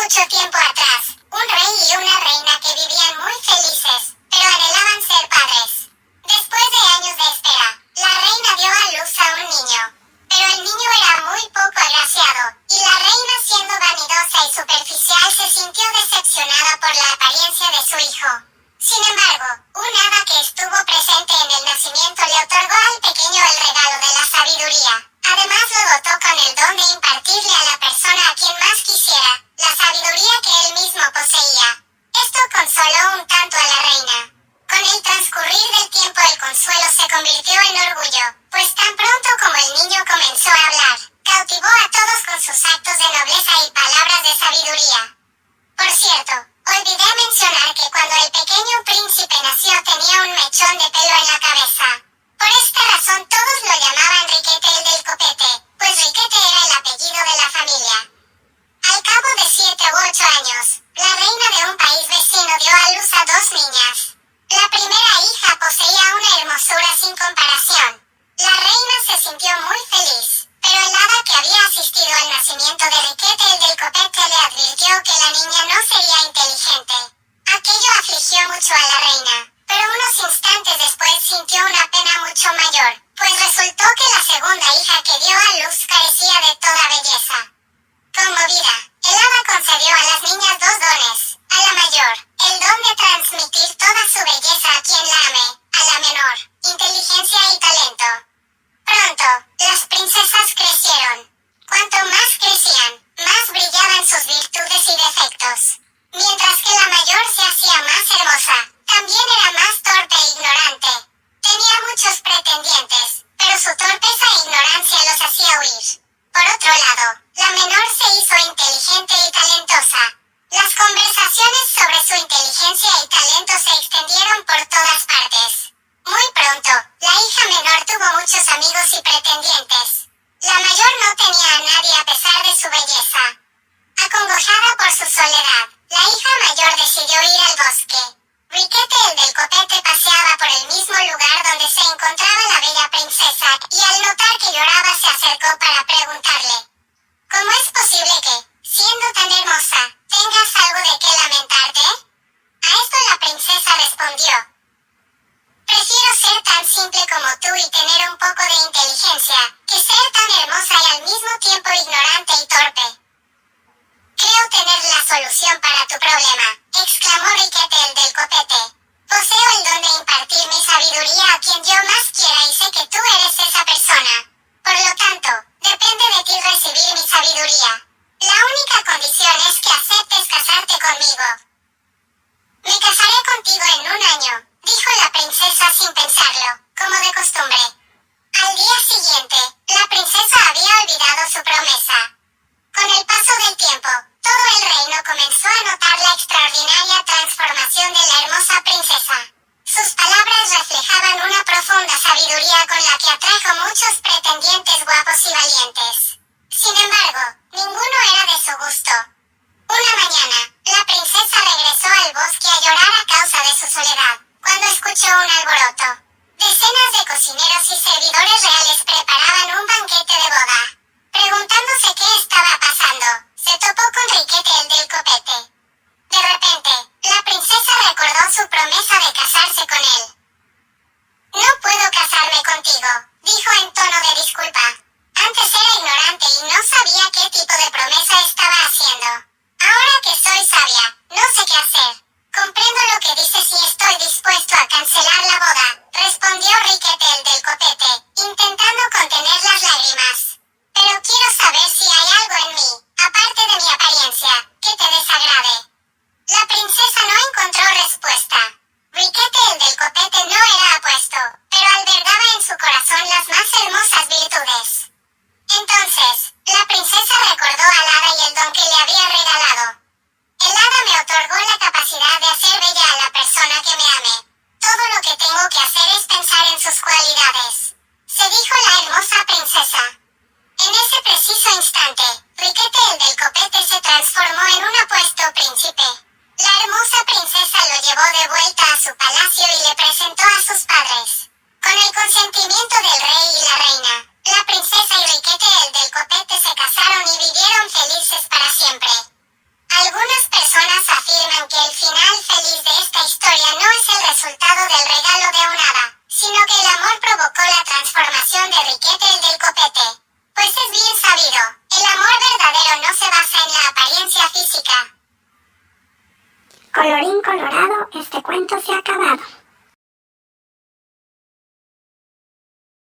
Mucho tiempo atrás, un rey y una reina que vivían muy felices, pero anhelaban ser padres. Después de años de espera, la reina dio a luz a un niño. Pero el niño era muy poco agraciado, y la reina, siendo vanidosa y superficial, se sintió decepcionada por la apariencia de su hijo. Sin embargo, un hada que estuvo presente en el nacimiento le otorgó al pequeño el regalo de la sabiduría. Además lo dotó con el don de impartirle a la persona a quien más quisiera la sabiduría que él mismo poseía. Esto consoló un tanto a la reina. Con el transcurrir del tiempo el consuelo se convirtió en orgullo, pues tan pronto como el niño comenzó a hablar, cautivó a todos con sus actos de nobleza y palabras de sabiduría. Por cierto, olvidé mencionar que cuando el pequeño príncipe nació tenía un mechón de pelo en la cabeza. Por esta razón todos lo llamaban Riquete el del copete, pues Riquete era el apellido de la familia. Al cabo de 7 u 8 años, la reina de un país vecino dio a luz a 2 niñas. La primera hija poseía una hermosura sin comparación. La reina se sintió muy feliz, pero el hada que había asistido al nacimiento de Riquete el del copete le advirtió que la niña no sería inteligente. Aquello afligió mucho a la reina, pero unos instantes después sintió una pena mucho mayor, pues resultó que la segunda hija que dio a luz carecía de toda belleza. Conmovida, el hada concedió a las niñas 2 dones. A la mayor, el don de transmitir toda su belleza a quien la ame; a la menor, inteligencia y talento. Pronto, las princesas crecieron. Cuanto más crecían, más brillaban sus virtudes y defectos. Mientras que la mayor se hacía más hermosa, también era más torpe e ignorante. Tenía muchos pretendientes, pero su torpeza e ignorancia los hacía huir. Por otro lado, la menor se hizo inteligente y talentosa. Las conversaciones sobre su inteligencia y talento se extendieron por todas partes. Muy pronto, la hija menor tuvo muchos amigos y pretendientes. La mayor no tenía a nadie a pesar de su belleza. Acongojada por su soledad, la hija mayor decidió ir al bosque. Riquete el del copete paseaba por el mismo lugar donde se encontraba la bella princesa, y al notar que lloraba se acercó para preguntarle: ¿cómo es posible que, siendo tan hermosa, tengas algo de qué lamentarte? A esto la princesa respondió: prefiero ser tan simple como tú y tener un poco de inteligencia, que ser tan hermosa y al mismo tiempo ignorante y torpe. Creo tener la solución para tu problema, exclamó Riquete el del copete. Poseo el don de impartir mi sabiduría a quien yo más quiera y sé que tú eres esa persona. Por lo tanto, depende de ti recibir mi sabiduría. La única condición es que aceptes casarte conmigo. Me casaré contigo en 1 año, dijo la princesa sin pensarlo, como de costumbre. Al día siguiente, la princesa había olvidado su promesa. Con el paso del tiempo, todo el reino comenzó a notar la extraordinaria transformación de la hermosa princesa. Sus palabras reflejaban una profunda sabiduría con la que atrajo muchos pretendientes guapos y valientes. Sin embargo, ninguno era de su gusto. Una mañana, la princesa regresó al bosque a llorar a causa de su soledad, cuando escuchó un alboroto. Decenas de cocineros y servidores reales preparaban un banquete de boda. Preguntándose qué estaba pasando, se topó con Riquete el del copete. De repente, la princesa recordó su promesa de casarse con él. No puedo casarme contigo, dijo en tono de disculpa. Antes era ignorante y no sabía qué tipo de promesa estaba haciendo. Ahora que soy sabia, no sé qué hacer. Comprendo lo que dices y estoy dispuesto a cancelar la boda, respondió Riquete el del copete, intentando contener las lágrimas. Pero quiero saber si hay algo en mí, aparte de mi apariencia, que te desagrade. La princesa no encontró respuesta. Riquete el del copete no era apuesto, pero albergaba en su corazón las más hermosas virtudes. Entonces, la princesa recordó al hada y el don que le había regalado. El hada me otorgó la capacidad de hacer bella a la persona que me ame. Todo lo que tengo que hacer es pensar en sus cualidades, se dijo la hermosa princesa. En ese preciso instante, Riquete el del copete se transformó en un apuesto príncipe. La hermosa princesa lo llevó de vuelta a su palacio y le presentó a sus padres. Con el consentimiento del rey y la reina, la princesa y Riquete el del copete se casaron y vivieron felices para siempre. Algunos Colorín colorado, este cuento se ha acabado.